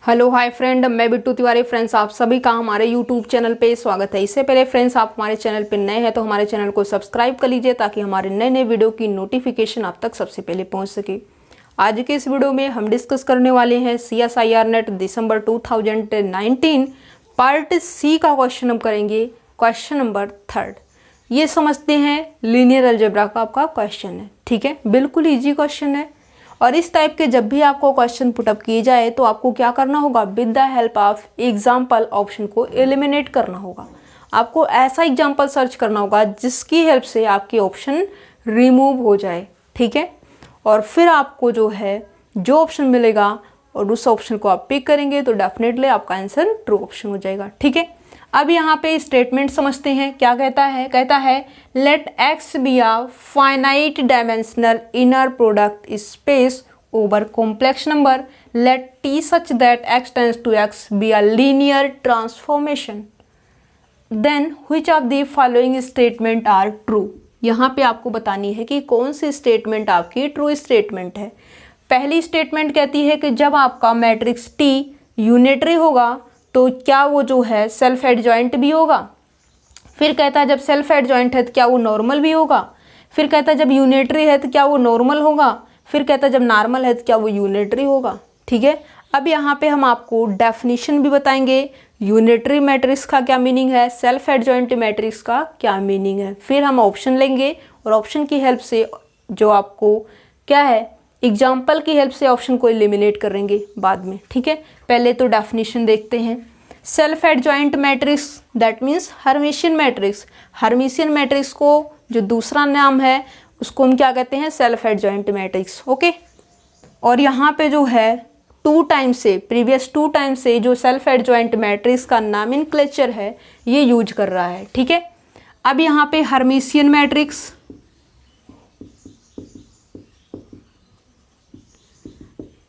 Hello hi friend, मैं Bittu Tiwari. Friends, आप सभी का हमारे यूट्यूब चैनल पे स्वागत है। इससे पहले फ्रेंड्स, आप हमारे चैनल पे नए हैं तो हमारे चैनल को सब्सक्राइब कर लीजिए ताकि हमारे नए नए वीडियो की नोटिफिकेशन आप तक सबसे पहले पहुंच सके। आज के इस वीडियो में हम डिस्कस करने वाले हैं CSIR नेट दिसंबर 2019 पार्ट सी का क्वेश्चन हम करेंगे, क्वेश्चन नंबर 3। ये समझते हैं लीनियर अलजेब्रा का आपका क्वेश्चन है। ठीक है, बिल्कुल ईजी क्वेश्चन है। और इस टाइप के जब भी आपको क्वेश्चन पुटअप किए जाए तो आपको क्या करना होगा, with the help of example option को एलिमिनेट करना होगा। आपको ऐसा एग्जाम्पल सर्च करना होगा जिसकी हेल्प से आपके ऑप्शन रिमूव हो जाए। ठीक है, और फिर आपको जो ऑप्शन मिलेगा और उस ऑप्शन को आप पिक करेंगे तो डेफिनेटली आपका आंसर ट्रू ऑप्शन हो जाएगा। ठीक है, अब यहाँ पे स्टेटमेंट समझते हैं। क्या कहता है let X be a finite dimensional inner product space over complex number, let T such that X tends to X be a linear transformation, then which of the following statement are true. यहाँ पे आपको बतानी है कि कौन सी statement आपकी true statement है। पहली स्टेटमेंट कहती है कि जब आपका मैट्रिक्स टी यूनिटरी होगा तो क्या वो सेल्फ एडजॉइंट भी होगा। फिर कहता है जब सेल्फ एडजॉइंट है तो क्या वो नॉर्मल भी होगा। फिर कहता है जब यूनिटरी है तो क्या वो नॉर्मल होगा। फिर कहता है जब नॉर्मल है तो क्या वो यूनिटरी होगा। ठीक है, अब यहाँ पे हम आपको डेफिनेशन भी बताएंगे, यूनिटरी मैट्रिक्स का क्या मीनिंग है, सेल्फ एडजॉइंट मैट्रिक्स का क्या मीनिंग है। फिर हम ऑप्शन लेंगे और ऑप्शन की हेल्प से जो आपको क्या है, एग्जाम्पल की हेल्प से ऑप्शन को एलिमिनेट करेंगे बाद में। ठीक है, पहले तो डेफिनेशन देखते हैं। Self adjoint matrix that means Hermitian matrix. Hermitian matrix को जो दूसरा नाम है उसको हम क्या कहते हैं, सेल्फ एडजॉइंट मैट्रिक्स। ओके, और यहाँ पे प्रीवियस टू टाइम से जो सेल्फ एडजॉइंट मैट्रिक्स का नॉमेनक्लेचर है ये यूज कर रहा है। ठीक है, अब यहाँ पे हर्मिशियन मैट्रिक्स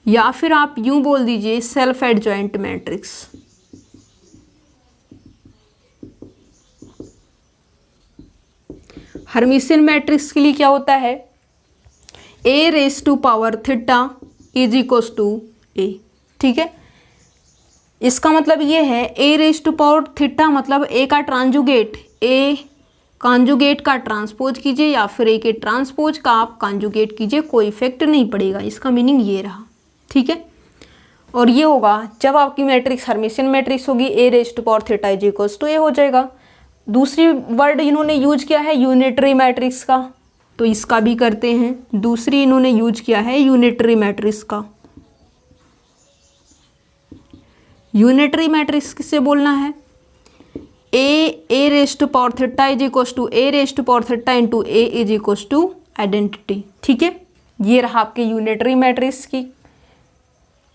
या फिर आप यूं बोल दीजिए self adjoint matrix. Hermitian matrix के लिए क्या होता है, a raise to power theta is equals to a। ठीक है, इसका मतलब ये है a raise to power theta मतलब a का ट्रांजुगेट, a कॉन्जुगेट का ट्रांसपोज कीजिए या फिर a के ट्रांसपोज का आप कॉन्जुगेट कीजिए, कोई इफेक्ट नहीं पड़ेगा। इसका मीनिंग ये रहा। ठीक है, और ये होगा जब आपकी मैट्रिक्स हर्मिशियन मैट्रिक्स होगी a raise to power theta is equals to a हो जाएगा। दूसरी वर्ड इन्होंने यूज किया है यूनिटरी मैट्रिक्स का, तो इसका भी करते हैं। दूसरी इन्होंने यूज किया है यूनिटरी मैट्रिक्स का। यूनिटरी मैट्रिक्स किससे बोलना है, a raise to power theta is equals to a raise to power theta into a is equals to identity. ठीक है, ये रहा आपके यूनिटरी मैट्रिक्स की।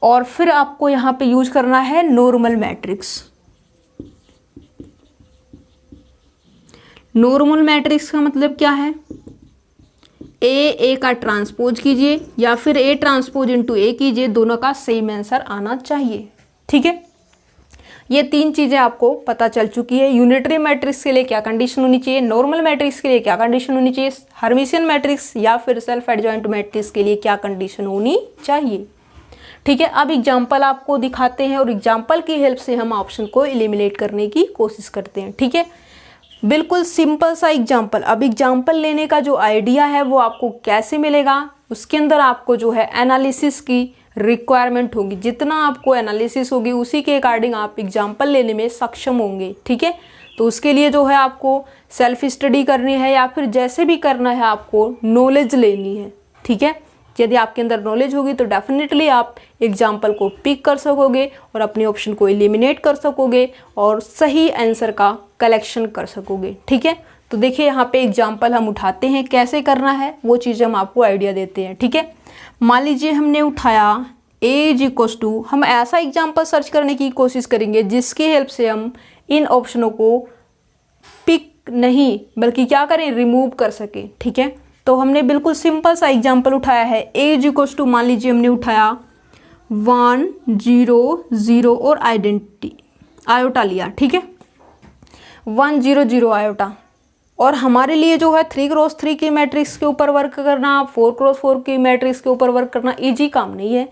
और फिर आपको यहाँ पे यूज करना है नॉर्मल मैट्रिक्स। नॉर्मल मैट्रिक्स का मतलब क्या है, ए का ट्रांसपोज कीजिए या फिर a ट्रांसपोज इंटू a कीजिए, दोनों का सेम आंसर आना चाहिए। ठीक है, ये तीन चीजें आपको पता चल चुकी है। यूनिटरी मैट्रिक्स के लिए क्या कंडीशन होनी चाहिए, नॉर्मल मैट्रिक्स के लिए क्या कंडीशन होनी चाहिए, हर्मिशियन मैट्रिक्स या फिर सेल्फ एडजॉइंट मैट्रिक्स के लिए क्या कंडीशन होनी चाहिए। ठीक है, अब एग्जाम्पल आपको दिखाते हैं और एग्जाम्पल की हेल्प से हम ऑप्शन को एलिमिनेट करने की कोशिश करते हैं। ठीक है, बिल्कुल सिंपल सा एग्जाम्पल। अब एग्जाम्पल लेने का जो आइडिया है वो आपको कैसे मिलेगा, उसके अंदर आपको एनालिसिस की रिक्वायरमेंट होगी। जितना आपको एनालिसिस होगी उसी के अकॉर्डिंग आप एग्जाम्पल लेने में सक्षम होंगे। ठीक है, तो उसके लिए आपको सेल्फ स्टडी करनी है या फिर जैसे भी करना है आपको नॉलेज लेनी है। ठीक है, यदि आपके अंदर नॉलेज होगी तो डेफिनेटली आप एग्जाम्पल को पिक कर सकोगे और अपने ऑप्शन को एलिमिनेट कर सकोगे और सही आंसर का कलेक्शन कर सकोगे। ठीक है, तो देखिए यहाँ पे एग्जाम्पल हम उठाते हैं, कैसे करना है वो चीज़ हम आपको आइडिया देते हैं। ठीक है, मान लीजिए हमने उठाया a इज इक्वल्स टू, हम ऐसा एग्जाम्पल सर्च करने की कोशिश करेंगे जिसकी हेल्प से हम इन ऑप्शनों को पिक नहीं बल्कि क्या करें, रिमूव कर सके। ठीक है, तो हमने बिल्कुल सिंपल सा एग्जाम्पल उठाया है। a इज इक्वल्स टू मान लीजिए हमने उठाया 1 0 0 और आइडेंटिटी आयोटा लिया। ठीक है, 1 0 0 आयोटा, और हमारे लिए 3x3 की मैट्रिक्स के ऊपर वर्क करना, 4x4 की मैट्रिक्स के ऊपर वर्क करना इजी काम नहीं है।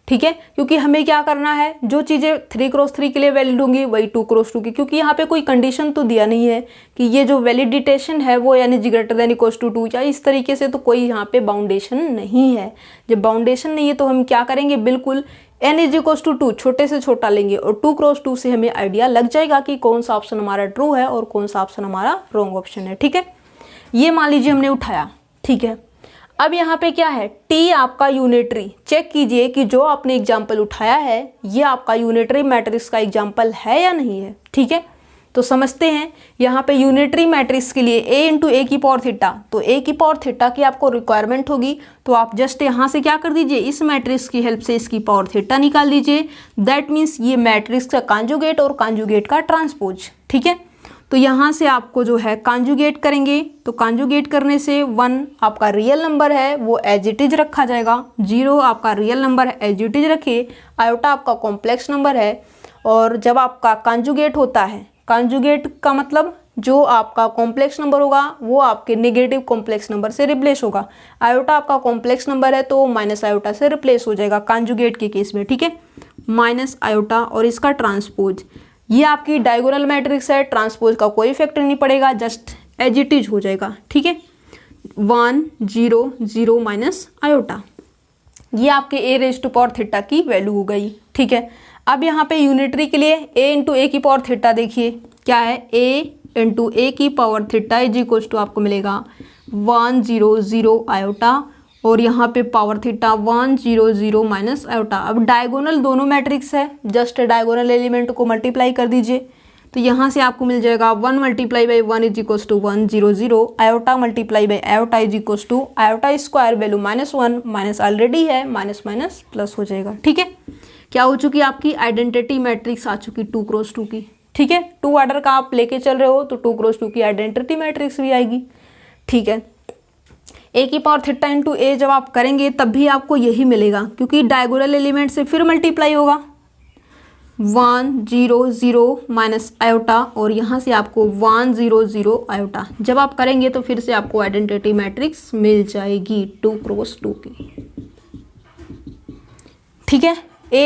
ठीक है, क्योंकि हमें क्या करना है, जो चीज़ें 3x3 के लिए वैलिड होंगी वही 2x2 की, क्योंकि यहाँ पे कोई कंडीशन तो दिया नहीं है कि ये जो वैलिडिटेशन है वो यानी g>2 या इस तरीके से, तो कोई यहाँ पे बाउंडेशन नहीं है। जब बाउंडेशन नहीं है तो हम क्या करेंगे, बिल्कुल n=2 छोटे से छोटा लेंगे और 2x2 से हमें आइडिया लग जाएगा कि कौन सा ऑप्शन हमारा ट्रू है और कौन सा ऑप्शन हमारा रॉन्ग ऑप्शन है। ठीक है, ये मान लीजिए हमने उठाया। ठीक है, अब यहाँ पे क्या है, टी आपका यूनिटरी, चेक कीजिए कि जो आपने एग्जाम्पल उठाया है ये आपका यूनिटरी मैट्रिक्स का एग्जाम्पल है या नहीं है। ठीक है, तो समझते हैं यहाँ पे यूनिटरी मैट्रिक्स के लिए a×a⁴ तो a⁴ की आपको रिक्वायरमेंट होगी, तो आप जस्ट यहाँ से क्या कर दीजिए, इस मैट्रिक्स की हेल्प से इसकी पावर थीटा निकाल दीजिए। दैट मीन्स ये मैट्रिक्स का कॉन्जुगेट और कॉन्जुगेट का ट्रांसपोज। ठीक है, तो यहाँ से आपको जो है कॉन्जुगेट करेंगे, तो कॉन्जुगेट करने से 1 आपका रियल नंबर है वो एज इट इज रखा जाएगा, 0 आपका रियल नंबर है एज इट इज रखिए, आयोटा आपका कॉम्प्लेक्स नंबर है। और जब आपका कॉन्जुगेट होता है, कॉन्जुगेट का मतलब जो आपका कॉम्प्लेक्स नंबर होगा वो आपके नेगेटिव कॉम्प्लेक्स नंबर से रिप्लेस होगा। आयोटा आपका कॉम्प्लेक्स नंबर है तो माइनस आयोटा से रिप्लेस हो जाएगा कॉन्जुगेट के केस में। ठीक है, माइनस आयोटा और इसका ट्रांसपोज, ये आपकी डायगोनल मैट्रिक्स है, ट्रांसपोज का कोई इफेक्ट नहीं पड़ेगा, जस्ट एज इट इज हो जाएगा। ठीक है, 1 0 0 माइनस आयोटा, ये आपके a⁴ की वैल्यू हो गई। ठीक है, अब यहाँ पे यूनिटरी के लिए a×a⁴ देखिए क्या है, a×a⁴ इज आपको मिलेगा 1 0 0 आयोटा और यहाँ पे पावर थीटा 1 0 0 माइनस आयोटा। अब डायगोनल दोनों मैट्रिक्स है, जस्ट डायगोनल एलिमेंट को मल्टीप्लाई कर दीजिए, तो यहाँ से आपको मिल जाएगा 1 × 1 = 1 0 0, iota × iota = iota square value -1, minus already है, माइनस माइनस प्लस हो जाएगा। ठीक है, क्या हो चुकी आपकी आइडेंटिटी मैट्रिक्स आ चुकी 2x2 की। ठीक है, 2 ऑर्डर का आप लेके चल रहे हो तो 2x2 की आइडेंटिटी मैट्रिक्स भी आएगी। ठीक है, a⁴ × a जब आप करेंगे तब भी आपको यही मिलेगा, क्योंकि डायगोनल एलिमेंट से फिर मल्टीप्लाई होगा 1 0 0 माइनस आयोटा और यहाँ से आपको 1 0 0 आयोटा। जब आप करेंगे तो फिर से आपको आइडेंटिटी मैट्रिक्स मिल जाएगी 2x2 की। ठीक है, a⁴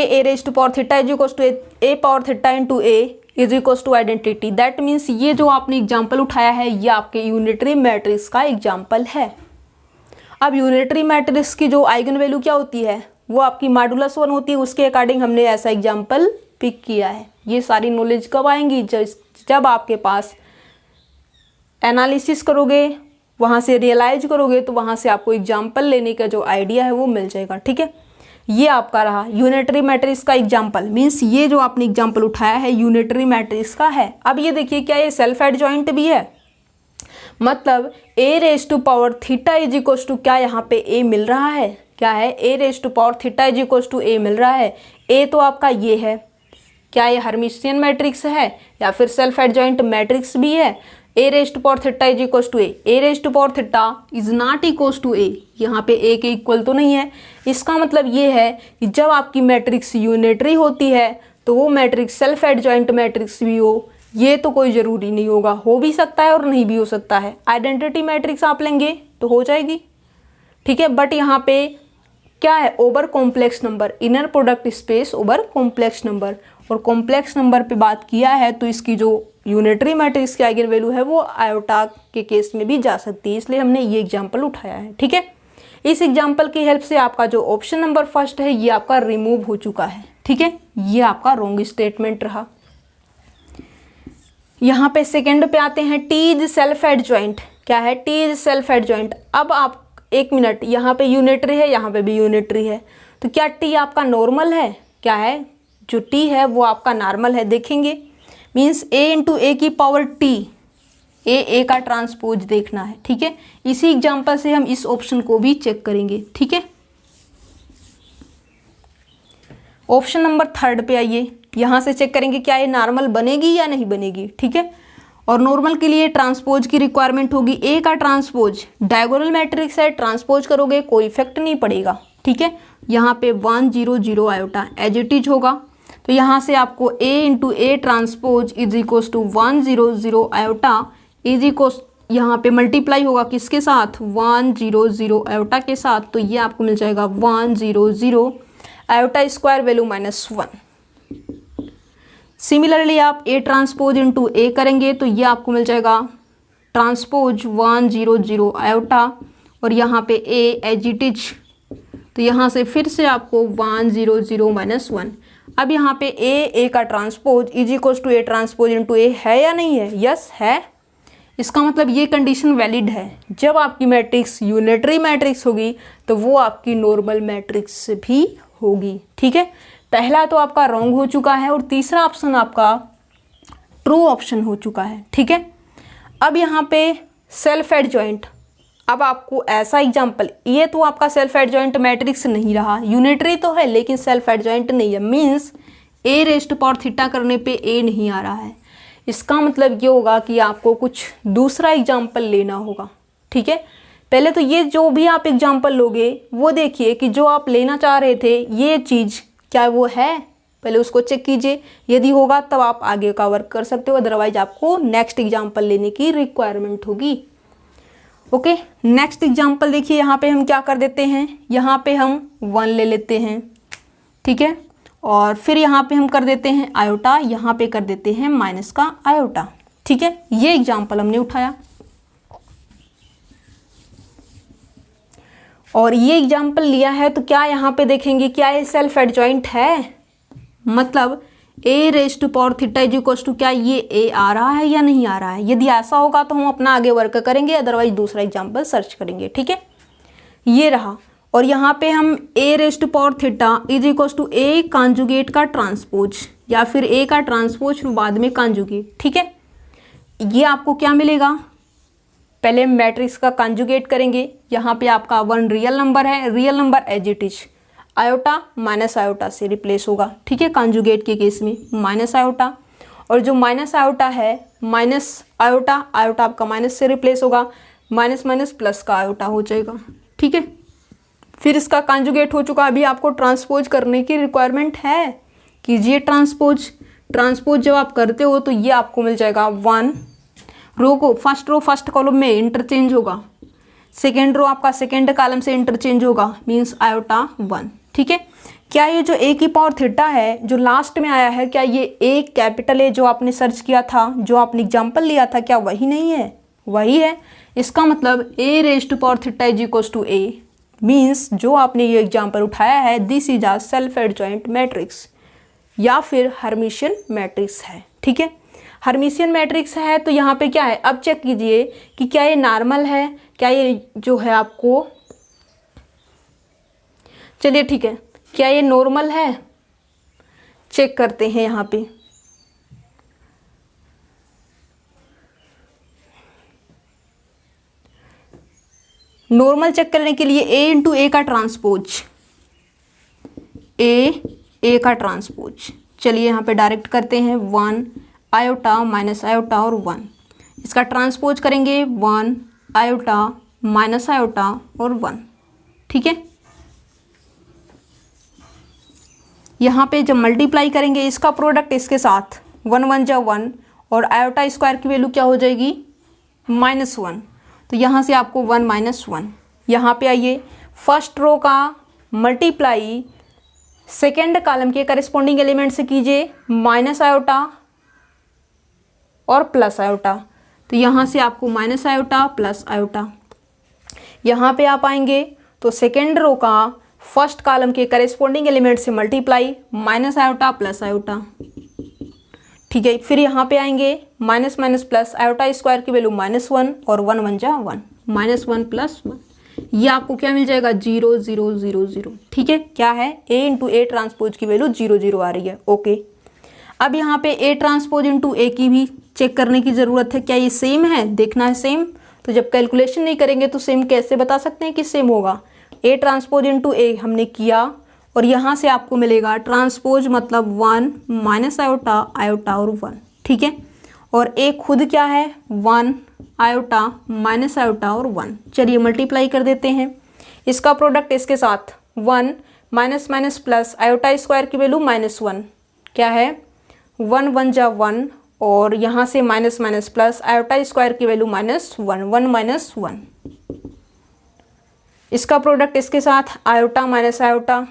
आइडेंटिटी, दैट मीन्स ये जो आपने एग्जाम्पल उठाया है ये आपके यूनिटरी मैट्रिक्स का एग्जाम्पल है। अब यूनिटरी मैट्रिक्स की जो आइगन वैल्यू क्या होती है वो आपकी मॉडुलस 1 होती है, उसके अकॉर्डिंग हमने ऐसा एग्जाम्पल पिक किया है। ये सारी नॉलेज कब आएंगी, जब आपके पास एनालिसिस करोगे, वहाँ से रियलाइज करोगे, तो वहाँ से आपको एग्जाम्पल लेने का जो आइडिया है वो मिल जाएगा। ठीक है, ये आपका रहा यूनिटरी मैट्रिक्स का एग्जाम्पल, मीन्स ये जो आपने एग्जाम्पल उठाया है यूनिटरी मैट्रिक्स का है। अब ये देखिए क्या ये सेल्फ एडजॉइंट भी है, मतलब a⁴ क्या यहाँ पे a मिल रहा है, क्या है a⁴ a मिल रहा है। a तो आपका ये है, क्या ये हर्मिशियन मैट्रिक्स है या फिर सेल्फ एडजॉइंट मैट्रिक्स भी है। a⁴ is not equal to a, यहाँ पे a के इक्वल तो नहीं है। इसका मतलब ये है कि जब आपकी मैट्रिक्स यूनिटरी होती है तो वो मैट्रिक्स सेल्फ एडजॉइंट मैट्रिक्स भी हो, ये तो कोई ज़रूरी नहीं होगा, हो भी सकता है और नहीं भी हो सकता है। आइडेंटिटी मैट्रिक्स आप लेंगे तो हो जाएगी। ठीक है, बट यहाँ पे क्या है, over complex number, inner product space over complex number, और कॉम्प्लेक्स नंबर पे बात किया है तो इसकी जो यूनिटरी मैट्रिक्स की आइगन वैल्यू है वो आयोटा के केस में भी जा सकती है, इसलिए हमने ये एग्जाम्पल उठाया है। ठीक है, इस एग्जाम्पल की हेल्प से आपका जो ऑप्शन नंबर फर्स्ट है ये आपका रिमूव हो चुका है। ठीक है, ये आपका रॉन्ग स्टेटमेंट रहा। यहाँ पे सेकेंड पे आते हैं, टी इज सेल्फ एडजॉइंट। क्या है, टी इज सेल्फ एडजॉइंट। अब आप एक मिनट, यहाँ पे यूनिटरी है, यहाँ पे भी यूनिटरी है, तो क्या टी आपका नॉर्मल है, क्या है जो टी है वो आपका नॉर्मल है, देखेंगे। मीन्स a⁴ t, a का ट्रांसपोज देखना है। ठीक है, इसी एग्जाम्पल से हम इस ऑप्शन को भी चेक करेंगे। ठीक है, ऑप्शन नंबर 3 पे आइए, यहाँ से चेक करेंगे क्या ये नॉर्मल बनेगी या नहीं बनेगी। ठीक है, और नॉर्मल के लिए ट्रांसपोज की रिक्वायरमेंट होगी। ए का ट्रांसपोज डायगोनल मैट्रिक्स है, ट्रांसपोज करोगे कोई इफेक्ट नहीं पड़ेगा। ठीक है, यहाँ पे 1 0 0 आयोटा एज इट इज होगा, तो यहाँ से आपको a transpose is equal to 1 0 0 iota is equal, यहाँ पे मल्टीप्लाई होगा किसके साथ, 1 0 0 आयोटा के साथ, तो ये आपको मिल जाएगा 1 0 0। Iota square value -1। सिमिलरली आप A ट्रांसपोज इंटू ए करेंगे तो ये आपको मिल जाएगा ट्रांसपोज 1 0 0 आयोटा, और यहाँ पे A एज इट इज, तो यहाँ से फिर से आपको 1 0 0 -1। अब यहाँ पे A का transpose is equal to A transpose into A है या नहीं है? यस है। इसका मतलब ये कंडीशन वैलिड है। जब आपकी मैट्रिक्स यूनिटरी मैट्रिक्स होगी तो वो आपकी नॉर्मल मैट्रिक्स भी होगी। ठीक है, पहला तो आपका रॉन्ग हो चुका है और तीसरा ऑप्शन आपका ट्रू ऑप्शन हो चुका है। ठीक है, अब यहाँ पे सेल्फ एडजॉइंट, अब आपको ऐसा एग्जाम्पल, ये तो आपका सेल्फ एडजॉइंट मैट्रिक्स नहीं रहा, यूनिटरी तो है लेकिन सेल्फ एडजॉइंट नहीं है, means A rest power theta करने पे A नहीं आ रहा है। इसका मतलब ये होगा कि आपको कुछ दूसरा एग्जाम्पल लेना होगा। ठीक है, पहले तो ये जो भी आप एग्जाम्पल लोगे वो देखिए कि जो आप लेना चाह रहे थे ये चीज़ क्या वो है, पहले उसको चेक कीजिए। यदि होगा तब आप आगे का वर्क कर सकते हो, अदरवाइज आपको नेक्स्ट एग्जाम्पल लेने की रिक्वायरमेंट होगी। ओके, नेक्स्ट एग्जाम्पल देखिए, यहाँ पे हम क्या कर देते हैं, यहाँ पे हम 1 ले लेते हैं। ठीक है, और फिर यहाँ पे हम कर देते हैं आयोटा, यहाँ पे कर देते हैं माइनस का आयोटा। ठीक है, ये एग्जाम्पल हमने उठाया और ये एग्जाम्पल लिया है, तो क्या यहाँ पे देखेंगे क्या ये सेल्फ एडजॉइंट है, मतलब A raise to power theta is equal to क्या ये A आ रहा है या नहीं आ रहा है। यदि ऐसा होगा तो हम अपना आगे वर्क करेंगे, अदरवाइज दूसरा एग्जाम्पल सर्च करेंगे। ठीक है, ये रहा, और यहाँ पे हम A raise to power theta is equal to A conjugate का ट्रांसपोज, या फिर A का ट्रांसपोज बाद में कॉन्जुगेट। ठीक है, ये आपको क्या मिलेगा, पहले मैट्रिक्स का कॉन्जुगेट करेंगे। यहाँ पे आपका 1 रियल नंबर है, real number as it is, iota minus iota से रिप्लेस होगा। ठीक है, कॉन्जुगेट के केस में माइनस आयोटा, और जो माइनस आयोटा है माइनस आयोटा, आयोटा आपका माइनस से रिप्लेस होगा, माइनस माइनस प्लस का आयोटा हो जाएगा। ठीक है, फिर इसका कॉन्जुगेट हो चुका, अभी आपको ट्रांसपोज करने की रिक्वायरमेंट है, कीजिए ट्रांसपोज। ट्रांसपोज जब आप करते हो तो ये आपको मिल जाएगा 1 रो को फर्स्ट कॉलम में इंटरचेंज होगा, सेकेंड रो आपका सेकेंड कॉलम से इंटरचेंज होगा, मीन्स आयोटा 1। ठीक है, क्या ये जो A की पावर थीटा है जो लास्ट में आया है, क्या ये A कैपिटल A जो आपने सर्च किया था, जो आपने एग्जाम्पल लिया था, क्या वही नहीं है? वही है। इसका मतलब A raise to power theta is equal to A, means जो आपने ये एग्जाम्पल उठाया है this is a self adjoint matrix या फिर हर्मिशियन मैट्रिक्स है। ठीक है, हर्मिशियन मैट्रिक्स है तो यहाँ पे क्या है, अब चेक कीजिए कि क्या ये नॉर्मल है, क्या ये जो है आपको, चलिए ठीक है, क्या ये नॉर्मल है, चेक करते हैं। यहाँ पे नॉर्मल चेक करने के लिए A इंटू A का ट्रांसपोज, A का ट्रांसपोज, चलिए यहाँ पे डायरेक्ट करते हैं 1 आयोटा माइनस आयोटा और 1, इसका ट्रांसपोज करेंगे 1 आयोटा माइनस आयोटा और 1। ठीक है, यहाँ पे जब मल्टीप्लाई करेंगे इसका प्रोडक्ट इसके साथ 1 1 जा 1, और आयोटा स्क्वायर की वैल्यू क्या हो जाएगी -1, तो यहाँ से आपको 1 -1। यहाँ पे आइए, फर्स्ट रो का मल्टीप्लाई सेकेंड कॉलम के करेस्पॉन्डिंग एलिमेंट से कीजिए, माइनस आयोटा और प्लस आयोटा, तो यहाँ से आपको माइनस आयोटा प्लस आयोटा। यहाँ पे आप आएंगे तो सेकेंड रो का फर्स्ट कॉलम के करेस्पॉन्डिंग एलिमेंट से multiply, minus iota plus iota. ठीक है, फिर यहाँ पे आएंगे minus minus plus, iota square की वैल्यू -1 और 1 1 जा 1, -1 + 1, ये आपको क्या मिल जाएगा 0 0 0 0। ठीक है, क्या है A इंटू A ट्रांसपोज की वैल्यू 0 0 आ रही है। ओके, अब यहाँ पे A ट्रांसपोज इंटू A की भी चेक करने की ज़रूरत है, क्या ये सेम है, देखना है सेम। तो जब कैलकुलेशन नहीं करेंगे तो सेम कैसे बता सकते हैं कि सेम होगा। A ट्रांसपोज इंटू A हमने किया, और यहाँ से आपको मिलेगा ट्रांसपोज मतलब 1 माइनस आयोटा आयोटा और 1। ठीक है, और A खुद क्या है 1 आयोटा माइनस आयोटा और 1। चलिए मल्टीप्लाई कर देते हैं, इसका प्रोडक्ट इसके साथ 1 minus minus plus, iota square की वैल्यू -1, क्या है 1 1 जा 1, और यहाँ से minus minus plus, iota square की वैल्यू -1 1 -1, इसका प्रोडक्ट इसके साथ आयोटा माइनस आयोटा,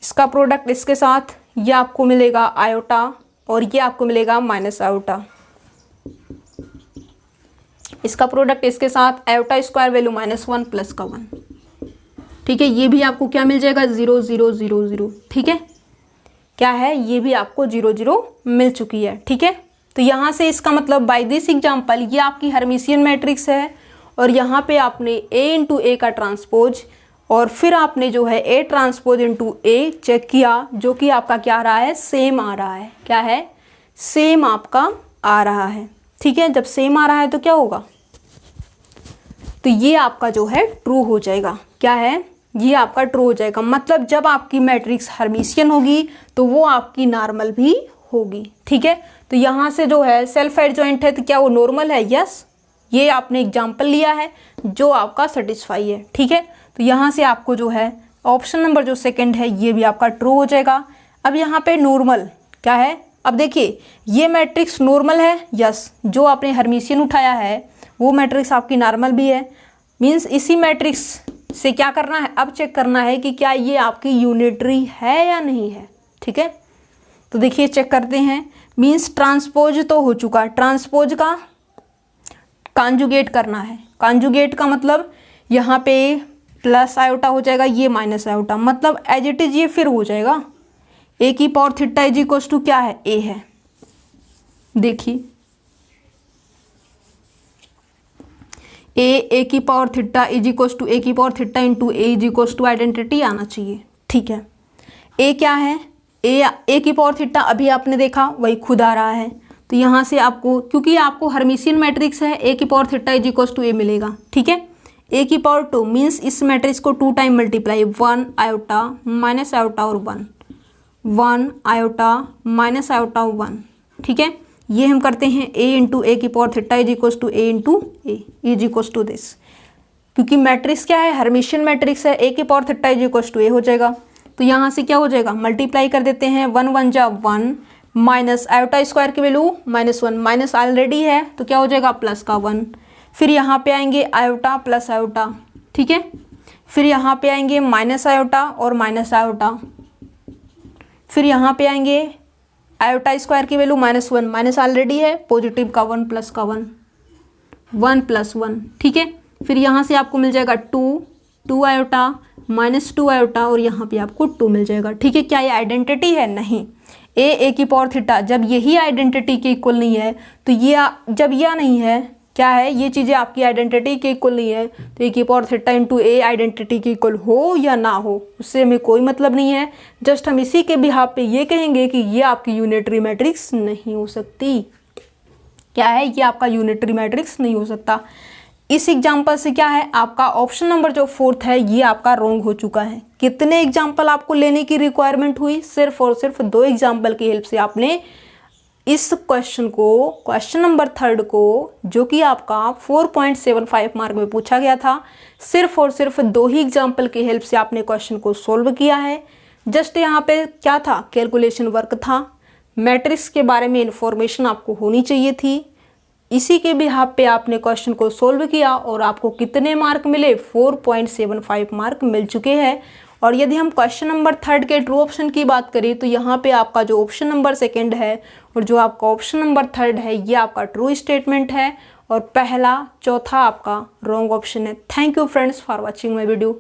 इसका प्रोडक्ट इसके साथ ये आपको मिलेगा आयोटा और ये आपको मिलेगा माइनस आयोटा। इसका प्रोडक्ट इसके साथ आयोटा स्क्वायर वैल्यू -1 प्लस का 1। ठीक है, ये भी आपको क्या मिल जाएगा 0 0 0 0। ठीक है, क्या है ये भी आपको 0 0 मिल चुकी है। ठीक है, तो यहाँ से इसका मतलब बाय दिस एग्जाम्पल ये आपकी हर्मिशियन मैट्रिक्स है और यहाँ पे आपने A इंटू ए का ट्रांसपोज और फिर आपने जो है A transpose into A check किया, जो कि आपका क्या आ रहा है, सेम आ रहा है। क्या है, सेम आपका आ रहा है। ठीक है, जब सेम आ रहा है तो क्या होगा, तो ये आपका जो है ट्रू हो जाएगा। क्या है, ये आपका ट्रू हो जाएगा। मतलब जब आपकी मैट्रिक्स हर्मिशियन होगी तो वो आपकी नॉर्मल भी होगी। ठीक है, तो यहाँ से जो है सेल्फ एडजॉइंट है तो क्या वो नॉर्मल है, यस। ये आपने एग्जाम्पल लिया है जो आपका सेटिस्फाई है। ठीक है, तो यहाँ से आपको जो है ऑप्शन नंबर जो सेकंड है ये भी आपका ट्रू हो जाएगा। अब यहाँ पे नॉर्मल क्या है, अब देखिए ये मैट्रिक्स नॉर्मल है, यस। जो आपने हर्मिशियन उठाया है वो मैट्रिक्स आपकी नॉर्मल भी है। मीन्स इसी मैट्रिक्स से क्या करना है, अब चेक करना है कि क्या ये आपकी यूनिटरी है या नहीं है। ठीक है, तो देखिए चेक करते हैं। मीन्स ट्रांसपोज तो हो चुका, ट्रांसपोज का कॉन्जुगेट करना है। कॉन्जुगेट का मतलब यहाँ पे प्लस आयोटा हो जाएगा, ये माइनस आयोटा, मतलब एज इट इज ये फिर हो जाएगा। ए की power theta is equals to क्या है, ए है। देखिए ए की power theta is equals to A की power theta into A is equals to identity आना चाहिए। ठीक है, ए क्या है, ए की पावर थीटा अभी आपने देखा वही खुद आ रहा है। तो यहाँ से आपको, क्योंकि आपको हर्मिशियन मैट्रिक्स है, ए की power theta is equals to A मिलेगा। ठीक है, ए की पावर 2 मीन्स इस मैट्रिक्स को 2 time multiply, 1 iota minus iota और 1 आयोटा माइनस आयोटा 1। ठीक है, ये हम करते हैं a इंटू ए की power theta is equals to A into A is equals to this. क्योंकि मैट्रिक्स क्या है, हर्मिशियन मैट्रिक्स है, a की power theta is equals to A हो जाएगा। तो यहाँ से क्या हो जाएगा, मल्टीप्लाई कर देते हैं, 1 1 जा 1 माइनस आयोटा स्क्वायर की वैल्यू -1, माइनस ऑलरेडी है तो क्या हो जाएगा प्लस का 1। फिर यहाँ पे आएंगे आयोटा प्लस आयोटा। ठीक है, फिर यहाँ पे आएंगे माइनस आयोटा और माइनस आयोटा। फिर यहाँ पे आएंगे आयोटा स्क्वायर की वैल्यू -1, माइनस ऑलरेडी है, पॉजिटिव का 1 प्लस का 1 प्लस 1। ठीक है, फिर यहाँ से आपको मिल जाएगा 2 आयोटा -2 आयोटा और यहाँ पे आपको 2 मिल जाएगा। ठीक है, क्या ये आइडेंटिटी है, नहीं। ए की पावर थीटा जब यही आइडेंटिटी के इक्वल नहीं है तो ये जब यह नहीं है, क्या है, ये चीज़ें आपकी आइडेंटिटी के इक्वल नहीं है तो ए की पावर थीटा इंटू ए आइडेंटिटी के इक्वल हो या ना हो उससे हमें कोई मतलब नहीं है। जस्ट हम इसी के बिहाफ पे ये कहेंगे कि ये आपकी यूनिटरी मैट्रिक्स नहीं हो सकती। क्या है, ये आपका यूनिटरी मैट्रिक्स नहीं हो सकता। इस एग्जाम्पल से क्या है, आपका ऑप्शन नंबर जो 4th है ये आपका रॉन्ग हो चुका है। कितने एग्जाम्पल आपको लेने की रिक्वायरमेंट हुई, सिर्फ और सिर्फ 2 एग्जाम्पल की हेल्प से आपने इस क्वेश्चन को, क्वेश्चन नंबर 3 को, जो कि आपका 4.75 मार्क में पूछा गया था, सिर्फ और सिर्फ 2 ही एग्जाम्पल की हेल्प से आपने क्वेश्चन को सॉल्व किया है। जस्ट यहाँ पे क्या था, कैलकुलेशन वर्क था, मैट्रिक्स के बारे में इंफॉर्मेशन आपको होनी चाहिए थी। इसी के बिहाफ पे आपने क्वेश्चन को सॉल्व किया और आपको कितने मार्क मिले, 4.75 मार्क मिल चुके हैं। और यदि हम क्वेश्चन नंबर 3 के ट्रू ऑप्शन की बात करें तो यहाँ पे आपका जो ऑप्शन नंबर 2 है और जो आपका ऑप्शन नंबर 3 है ये आपका ट्रू स्टेटमेंट है और पहला चौथा आपका रॉन्ग ऑप्शन है। Thank you friends for watching my video.